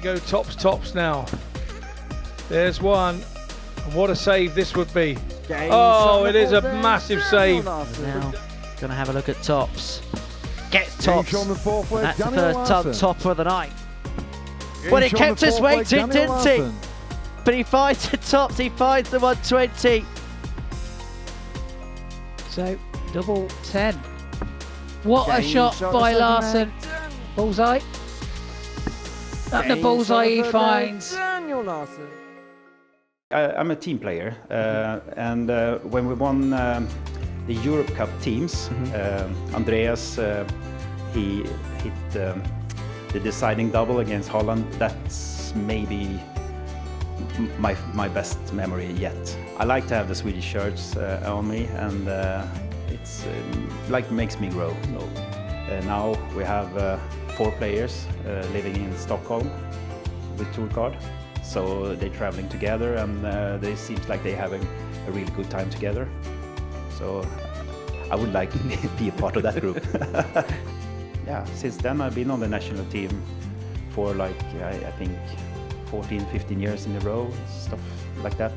go tops now. There's one. And what a save this would be. Oh, it is a massive save. Now, going to have a look at tops. Gets tops. That's the first topper of the night. Well, he kept us waiting, didn't he? But he finds the tops, he finds the 120. So, double 10. What a shot by Larsson. Bullseye. At the bullseye he finds. I'm a team player, and when we won the Europe Cup teams, Andreas, he hit the deciding double against Holland. That's maybe my best memory yet. I like to have the Swedish shirts on me, and it's like makes me grow. So now we have 4 players living in Stockholm with tour card. So they're traveling together, and they seems like they're having a really good time together. So I would like to be a part of that group. Yeah, since then I've been on the national team for like, I think 14, 15 years in a row, stuff like that.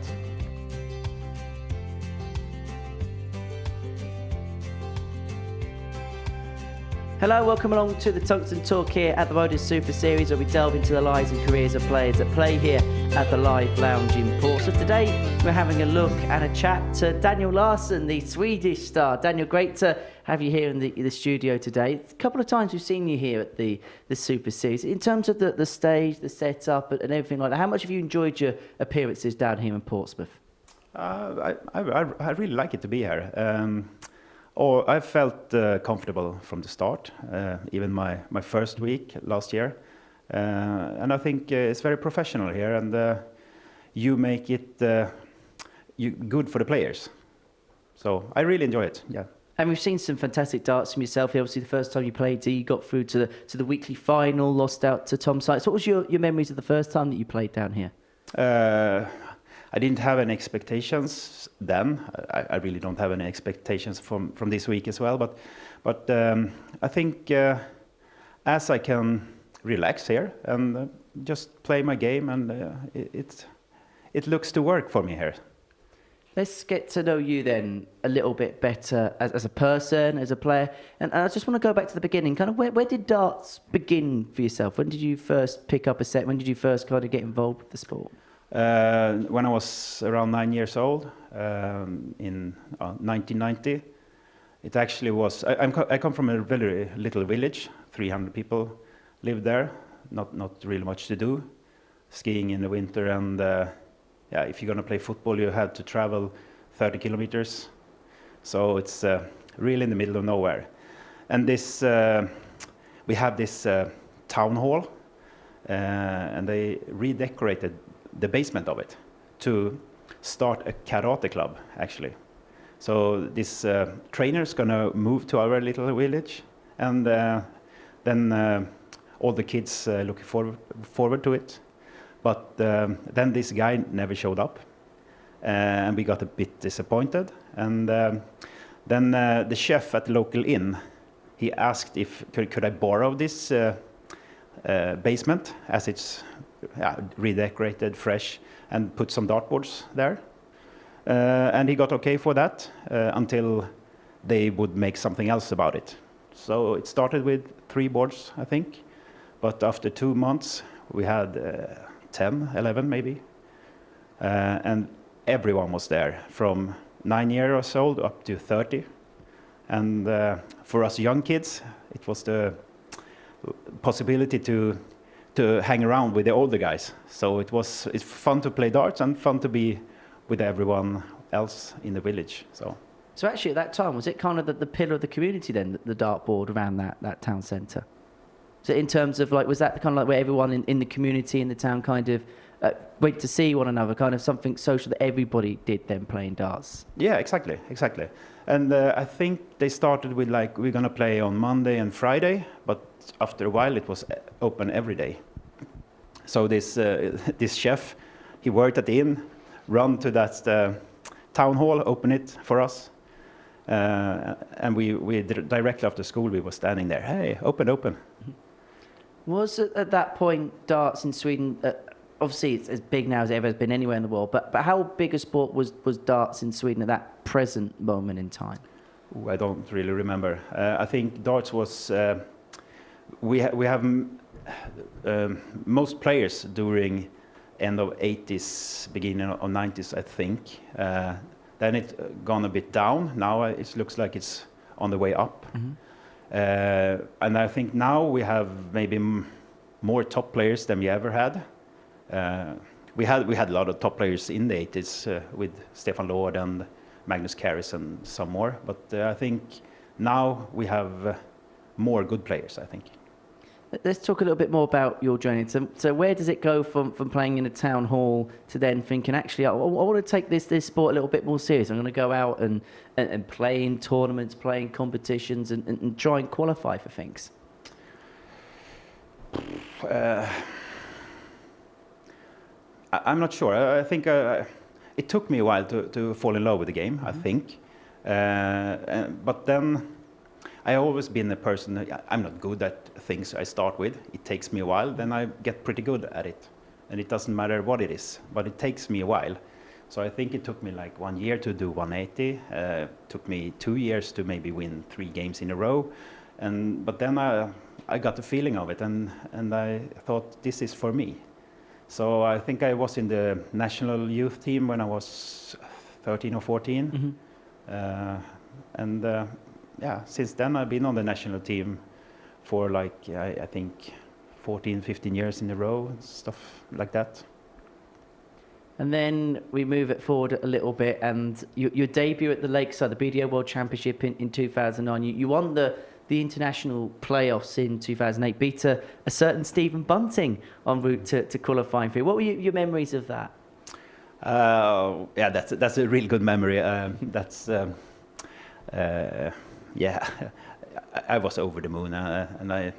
Hello, welcome along to the Tungsten Talk here at the MODUS Super Series, where we delve into the lives and careers of players that play here at the Live Lounge in Port. So today we're having a look and a chat to Daniel Larsson, the Swedish star. Daniel, great to have you here in the studio today. A couple of times we've seen you here at the Super Series. In terms of the stage, the setup and everything like that, how much have you enjoyed your appearances down here in Portsmouth? I really like it to be here. I felt comfortable from the start, even my first week last year. And I think it's very professional here, and you make it good for the players. So I really enjoy it, yeah. And we've seen some fantastic darts from yourself here. Obviously, the first time you played, you got through to the weekly final, lost out to Tom Sykes. What was your memories of the first time that you played down here? I didn't have any expectations then. I really don't have any expectations from this week as well. But I think as I can relax here and just play my game, and it looks to work for me here. Let's get to know you then a little bit better as a person, as a player. And I just want to go back to the beginning. Kind of where did darts begin for yourself? When did you first pick up a set? When did you first kind of get involved with the sport? When I was around 9 years old, in 1990. It actually was, I come from a very little village, 300 people live there, not really much to do, skiing in the winter, and yeah, if you're going to play football you have to travel 30 kilometers, so it's really in the middle of nowhere. And this, we have this town hall, and they redecorated the basement of it to start a karate club, actually. So this trainer is going to move to our little village, and then all the kids looking forward to it. But then this guy never showed up, and we got a bit disappointed. And then the chef at the local inn, he asked if could I borrow this basement, as it's redecorated, fresh, and put some dartboards there. And he got okay for that until they would make something else about it. So it started with 3 boards, I think. But after 2 months, we had 10, 11 maybe. And everyone was there, from 9 years old up to 30. And for us young kids, it was the possibility to hang around with the older guys. So it's fun to play darts and fun to be with everyone else in the village. So actually at that time, was it kind of the pillar of the community then, the dartboard around that town centre? So in terms of like, was that kind of like where everyone in the community, in the town kind of went to see one another, kind of something social that everybody did then playing darts? Yeah, exactly. And I think they started with like, we're going to play on Monday and Friday, but after a while it was open every day. So this chef, he worked at the inn, run to that town hall, open it for us. And we directly after school, we were standing there, hey, open. Was at that point darts in Sweden, obviously it's as big now as it ever has been anywhere in the world, but how big a sport was darts in Sweden at that present moment in time? Ooh, I don't really remember. I think darts was, we have most players during end of 80s, beginning of 90s, I think. Then it gone a bit down. Now it looks like it's on the way up. And I think now we have maybe more top players than we ever had. We had a lot of top players in the 80s with Stefan Lord and Magnus Carris and some more. But I think now we have more good players, I think. Let's talk a little bit more about your journey. So where does it go from playing in a town hall to then thinking, actually, I want to take this sport a little bit more serious. I'm going to go out and play in tournaments, play in competitions, and try and qualify for things? I'm not sure. I think it took me a while to fall in love with the game, I think. But then I've always been a person, I'm not good at things I start with. It takes me a while, then I get pretty good at it. And it doesn't matter what it is, but it takes me a while. So I think it took me like 1 year to do 180. Took me 2 years to maybe win 3 games in a row. But then I got the feeling of it, and I thought, this is for me. So I think I was in the national youth team when I was 13 or 14. Yeah, since then I've been on the national team for like, I think 14, 15 years in a row, and stuff like that. And then we move it forward a little bit, and your debut at the Lakeside, the BDO World Championship in 2009, you won the international playoffs in 2008, beat a certain Stephen Bunting en route to qualifying for you. What were your memories of that? Yeah, that's a really good memory. Yeah, I was over the moon, and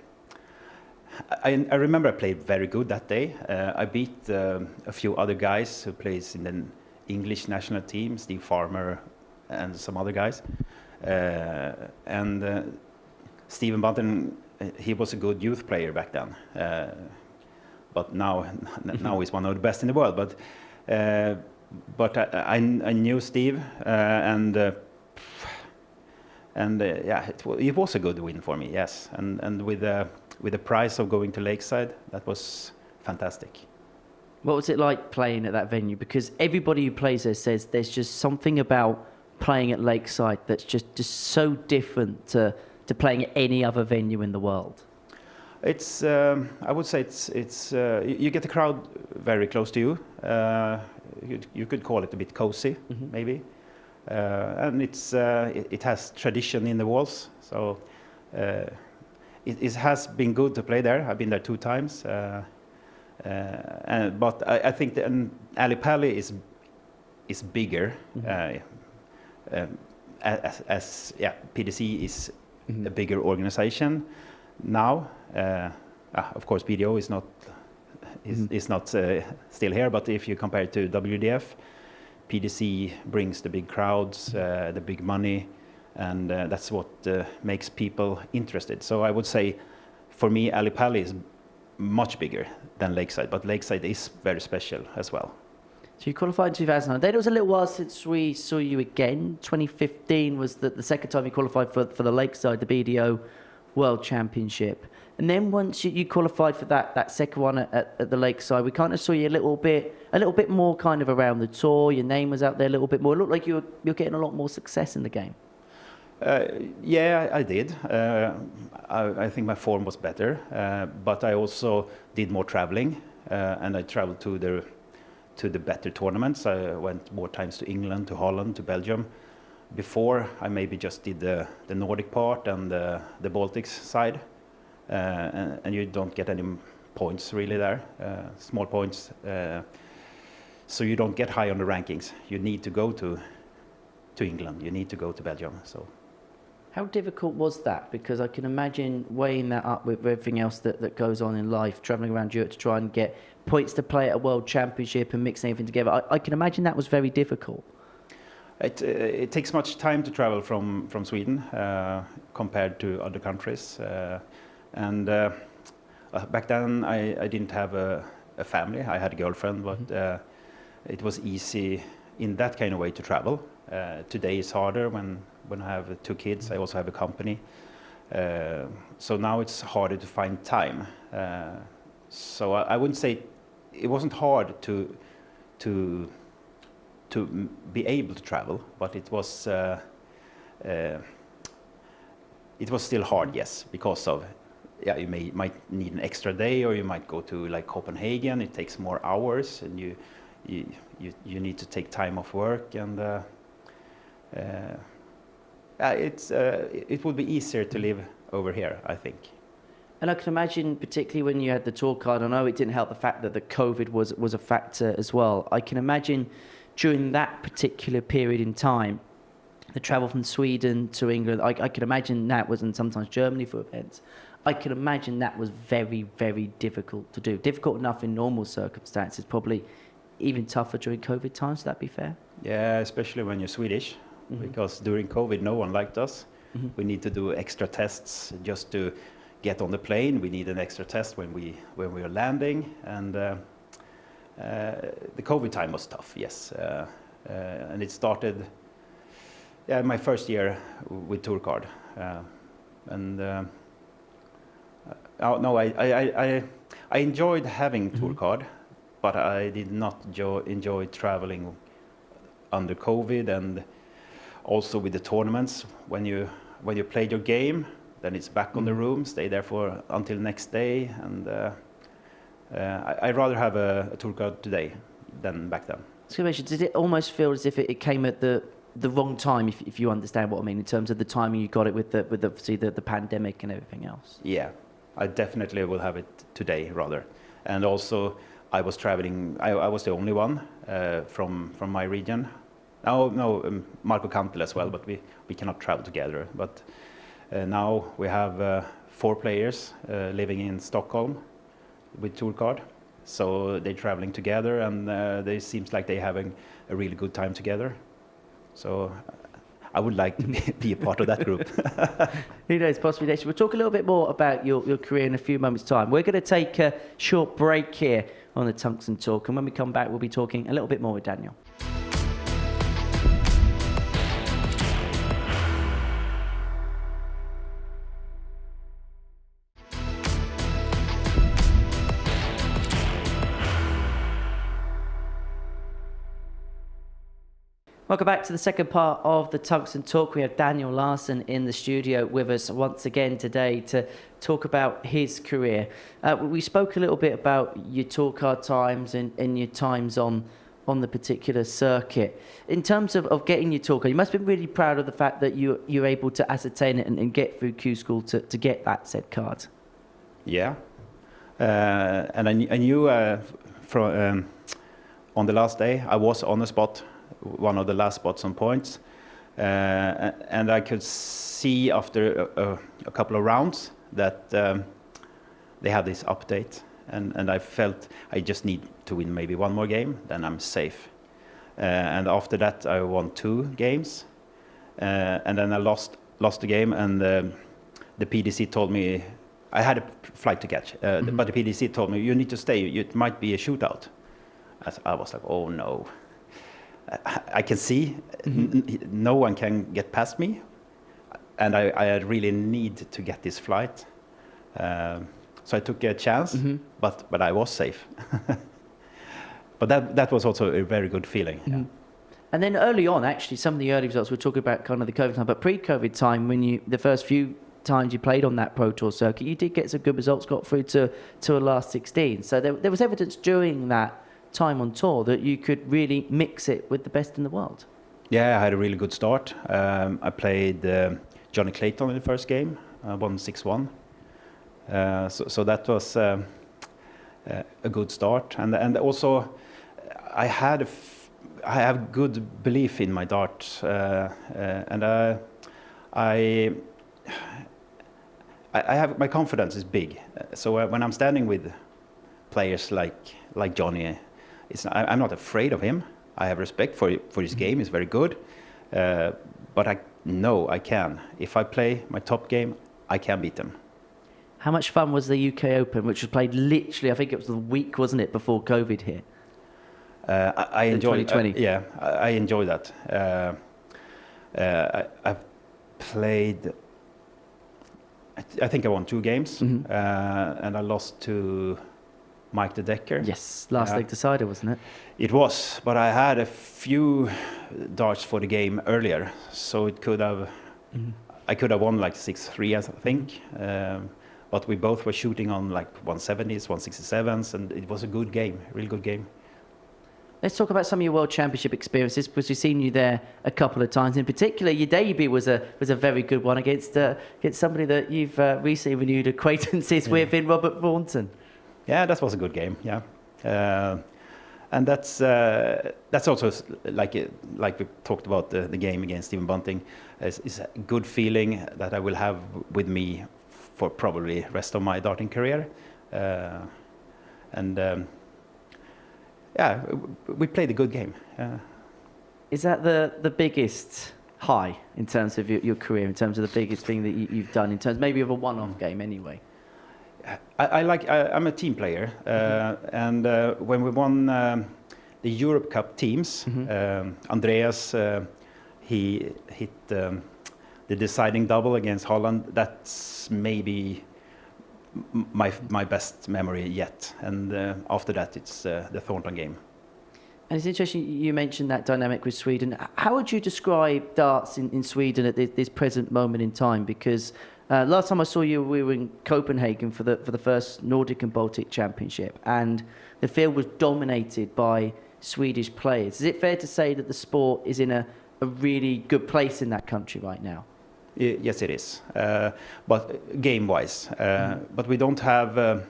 I remember I played very good that day. I beat a few other guys who plays in the English national team, Steve Farmer and some other guys. Stephen Bunting, he was a good youth player back then, but now he's one of the best in the world. But I knew Steve, yeah, it was a good win for me, yes. And with the prize of going to Lakeside, that was fantastic. What was it like playing at that venue? Because everybody who plays there says there's just something about playing at Lakeside that's just so different to playing at any other venue in the world. It's, I would say it's you get the crowd very close to you. You could call it a bit cozy, maybe. And it has tradition in the walls, so it has been good to play there. I've been there 2 times, but I think Ali Pali is bigger, as PDC is a bigger organization now. Of course, BDO is not still here, but if you compare it to WDF, PDC brings the big crowds, the big money, and that's what makes people interested. So I would say, for me, Ali Pali is much bigger than Lakeside, but Lakeside is very special as well. So you qualified in 2009. Then it was a little while since we saw you again. 2015 was the second time you qualified for the Lakeside, the BDO World Championship. And then once you qualified for that second one at the Lakeside, we kind of saw you a little bit more kind of around the tour. Your name was out there a little bit more. It looked like you're getting a lot more success in the game. Yeah, I did. I think my form was better, but I also did more traveling, and I traveled to the better tournaments. I went more times to England, to Holland, to Belgium. Before, I maybe just did the Nordic part and the Baltics side. And you don't get any points really there, small points. So you don't get high on the rankings. You need to go to England, you need to go to Belgium. So, how difficult was that? Because I can imagine weighing that up with everything else that goes on in life, travelling around Europe to try and get points to play at a World Championship and mixing everything together. I can imagine that was very difficult. It takes much time to travel from Sweden compared to other countries. And back then I didn't have a family. I had a girlfriend, but it was easy in that kind of way to travel. Today is harder when I have 2 kids. I also have a company. So now it's harder to find time. So I wouldn't say it wasn't hard to be able to travel, but it was still hard, yes, because of you might need an extra day, or you might go to like Copenhagen. It takes more hours, and you need to take time off work, and it would be easier to live over here, I think. And I can imagine, particularly when you had the tour card, I know it didn't help the fact that the COVID was a factor as well. I can imagine during that particular period in time, the travel from Sweden to England, I can imagine that was, and sometimes Germany for events, I can imagine that was very, very difficult to do. Difficult enough in normal circumstances, probably even tougher during COVID times, would that be fair? Yeah, especially when you're Swedish, because during COVID no one liked us. We need to do extra tests just to get on the plane. We need an extra test when we are landing, and the COVID time was tough, yes. And it started my first year with tour card, and I enjoyed having tour card, but I did not enjoy traveling under COVID, and also with the tournaments. When you played your game, then it's back on the room, stay there until next day, and I'd rather have a tour card today than back then. So did it almost feel as if it came at the wrong time, if you understand what I mean, in terms of the timing you got it with obviously the pandemic and everything else? Yeah, I definitely will have it today rather. And also, I was traveling. I was the only one from my region. Marco Kantel as well, but we cannot travel together. But now we have 4 players living in Stockholm with tour card, so they're traveling together, and they seems like they're having a really good time together. So I would like to be a part of that group. Who knows, possibly next year. We'll talk a little bit more about your career in a few moments' time. We're going to take a short break here on the Tungsten Talk, and when we come back, we'll be talking a little bit more with Daniel. Welcome back to the second part of the Tungsten Talk. We have Daniel Larsson in the studio with us once again today to talk about his career. We spoke a little bit about your tour card times and your times on the particular circuit. In terms of getting your tour card, you must have been really proud of the fact that you're able to ascertain it and get through Q School to get that said card. Yeah, and I knew on the last day I was on the spot, one of the last spots on points, and I could see after a couple of rounds that they have this update, and I felt I just need to win maybe one more game, then I'm safe. And after that I won 2 games, and then I lost the game, and the PDC told me I had a flight to catch, but the PDC told me you need to stay, it might be a shootout. I was like, oh no. I can see no one can get past me, and I really need to get this flight. So I took a chance, but I was safe. But that was also a very good feeling. Yeah. And then early on, actually, some of the early results, we're talking about kind of the COVID time, but pre-COVID time, when the first few times you played on that Pro Tour circuit, you did get some good results, got through to a last 16. So there was evidence during that time on tour that you could really mix it with the best in the world. Yeah, I had a really good start. I played Johnny Clayton in the first game, won 6-1. So that was a good start, and also I have good belief in my dart, and I have, my confidence is big. So when I'm standing with players like Johnny, I'm not afraid of him. I have respect for his game. He's very good, but I know I can. If I play my top game, I can beat him. How much fun was the UK Open, which was played literally, I think it was the week, wasn't it, before COVID hit? I enjoyed 2020. Yeah, I enjoy that. I played. I think I won 2 games, Mm-hmm. and I lost to Mike de Decker. Yes, last leg decider, wasn't it? It was, but I had a few darts for the game earlier, so it could have. Mm-hmm. I could have won like 6-3, I think. But we both were shooting on like 170s, 167s, and it was a good game, a really good game. Let's talk about some of your World Championship experiences, because we've seen you there a couple of times. In particular, your debut was a very good one against somebody that you've recently renewed acquaintances with in Robert Thornton. Yeah, that was a good game. Yeah, and that's also like we talked about the game against Stephen Bunting. Is a good feeling that I will have with me for probably rest of my darting career, yeah, we played a good game. Is that the biggest high in terms of your career, in terms of the biggest thing that you've done, in terms maybe of a one-off game anyway? I'm a team player, and when we won the Europe Cup teams, Andreas, he hit the deciding double against Holland. That's maybe my best memory yet, and after that it's the Thornton game. And it's interesting you mentioned that dynamic with Sweden. How would you describe darts in Sweden at this present moment in time? Because last time I saw you, we were in Copenhagen for the first Nordic and Baltic Championship, and the field was dominated by Swedish players. Is it fair to say that the sport is in a really good place in that country right now? Yes, it is, but game-wise. But we don't have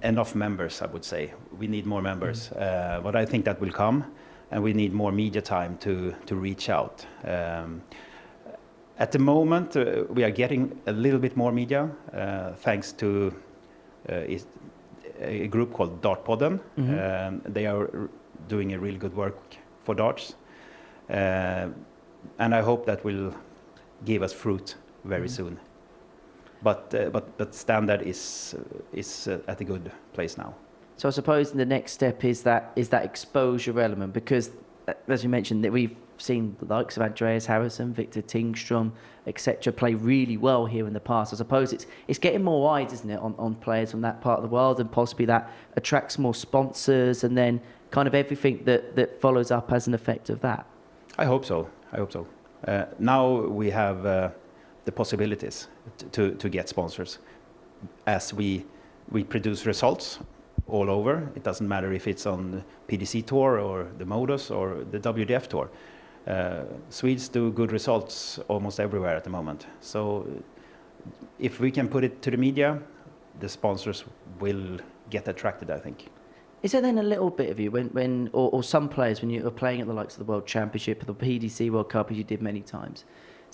enough members, I would say. We need more members, but I think that will come, and we need more media time to reach out. At the moment, we are getting a little bit more media, thanks to a group called Dartpodden. They are doing a really good work for darts, and I hope that will give us fruit very soon. But standard is at a good place now. So I suppose the next step is that exposure element, because as you mentioned, that we've seen the likes of Andreas Harrison, Victor Tingström, etc. play really well here in the past. I suppose it's getting more eyes, isn't it, on players from that part of the world, and possibly that attracts more sponsors, and then kind of everything that follows up as an effect of that. I hope so. Now we have the possibilities to get sponsors, as we produce results all over. It doesn't matter if it's on the PDC Tour or the MODUS or the WDF Tour. Swedes do good results almost everywhere at the moment. So if we can put it to the media, the sponsors will get attracted, I think. Is there then a little bit of you when or some players, when you are playing at the likes of the World Championship or the PDC World Cup, as you did many times,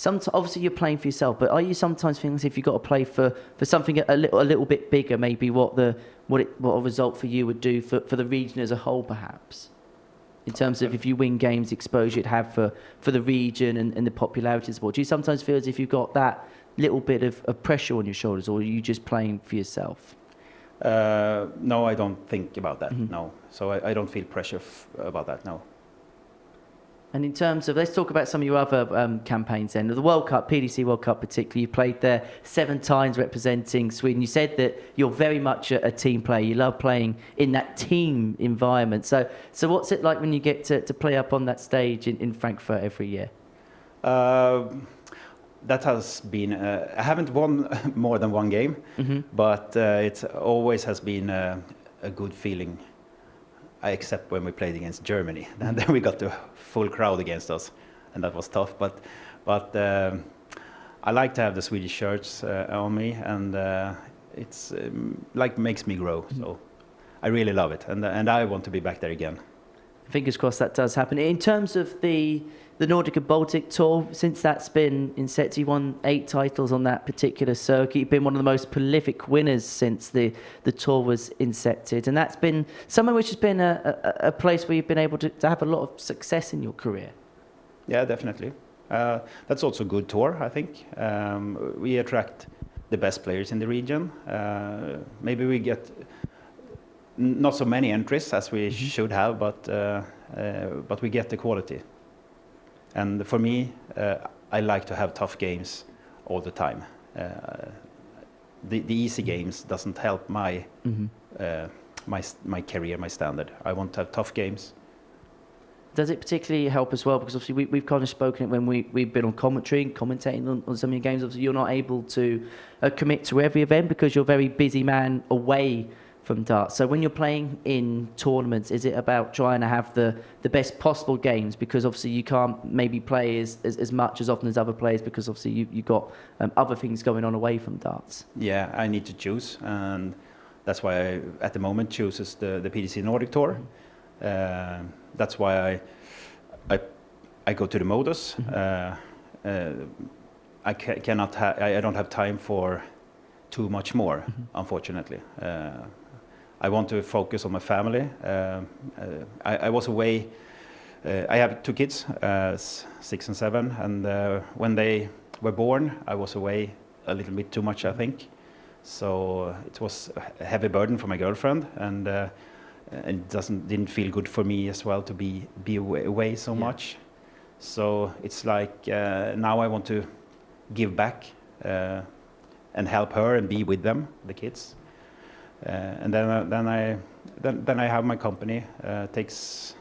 obviously you're playing for yourself, but are you sometimes feeling as if you've got to play for something a little bit bigger, maybe what a result for you would do for the region as a whole, perhaps? In terms of if you win games, exposure you'd have for the region and the popularity of the sport. Do you sometimes feel as if you've got that little bit of pressure on your shoulders, or are you just playing for yourself? No, I don't think about that, no. So I don't feel pressure about that, no. And in terms of, let's talk about some of your other campaigns then. The World Cup, PDC World Cup particularly, you played there 7 times representing Sweden. You said that you're very much a team player. You love playing in that team environment. So what's it like when you get to play up on that stage in Frankfurt every year? That has been, I haven't won more than one game, but it always has been a good feeling, except when we played against Germany. And then we got the full crowd against us, and that was tough. But I like to have the Swedish shirts on me, and it's makes me grow. So I really love it, and I want to be back there again. Fingers crossed that does happen. In terms of the Nordic and Baltic Tour, since that's been inset, you won 8 titles on that particular circuit. You've been one of the most prolific winners since the tour was incepted, and that's been somewhere which has been a place where you've been able to have a lot of success in your career. Yeah, definitely. That's also a good tour, I think. We attract the best players in the region. Maybe we get not so many entries as we should have, but we get the quality. And for me, I like to have tough games all the time. The easy games doesn't help my my career, my standard. I want to have tough games. Does it particularly help as well? Because obviously we've kind of spoken it when we've been on commentary and commentating on some of your games. Obviously you're not able to commit to every event because you're a very busy man away from darts. So when you're playing in tournaments, is it about trying to have the best possible games? Because obviously you can't maybe play as much as often as other players because obviously you got other things going on away from darts. Yeah, I need to choose, and that's why I, at the moment, chooses the PDC Nordic Tour. That's why I go to the MODUS. I don't have time for too much more, unfortunately. I want to focus on my family. I was away. I have 2 kids, 6 and 7, and when they were born, I was away a little bit too much, I think. So it was a heavy burden for my girlfriend, and it didn't feel good for me as well to be away so much. So it's like now I want to give back and help her and be with them, the kids. And then I have my company. Takes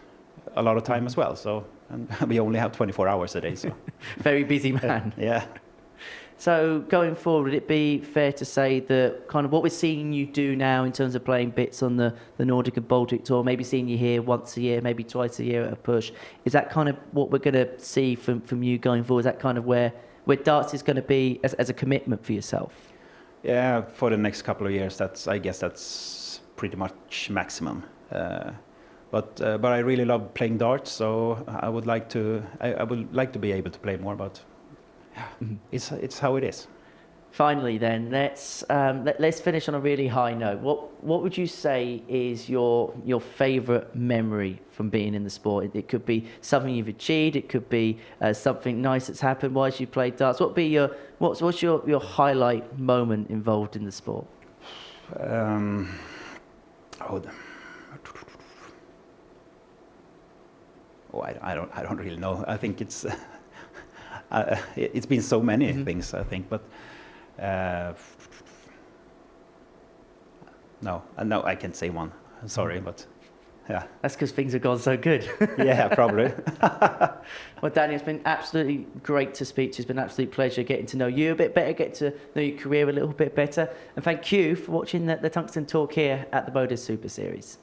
a lot of time as well. So and we only have 24 hours a day. So very busy man. Yeah. So going forward, would it be fair to say that kind of what we're seeing you do now in terms of playing bits on the Nordic and Baltic Tour, maybe seeing you here once a year, maybe twice a year at a push, is that kind of what we're going to see from you going forward? Is that kind of where darts is going to be as a commitment for yourself? Yeah, for the next couple of years, I guess that's pretty much maximum. But I really love playing darts, so I would like to be able to play more. But it's how it is. Finally, then let's finish on a really high note. What would you say is your favourite memory from being in the sport? It could be something you've achieved. It could be something nice that's happened whilst you played darts. What's your highlight moment involved in the sport? I don't really know. I think it's been so many things. I think, but. No, I can't say one. I'm sorry, but yeah. That's because things have gone so good. Yeah, probably. Well, Danny, it's been absolutely great to speak to you. It's been an absolute pleasure getting to know you a bit better, get to know your career a little bit better. And thank you for watching the Tungsten Talk here at the MODUS Super Series.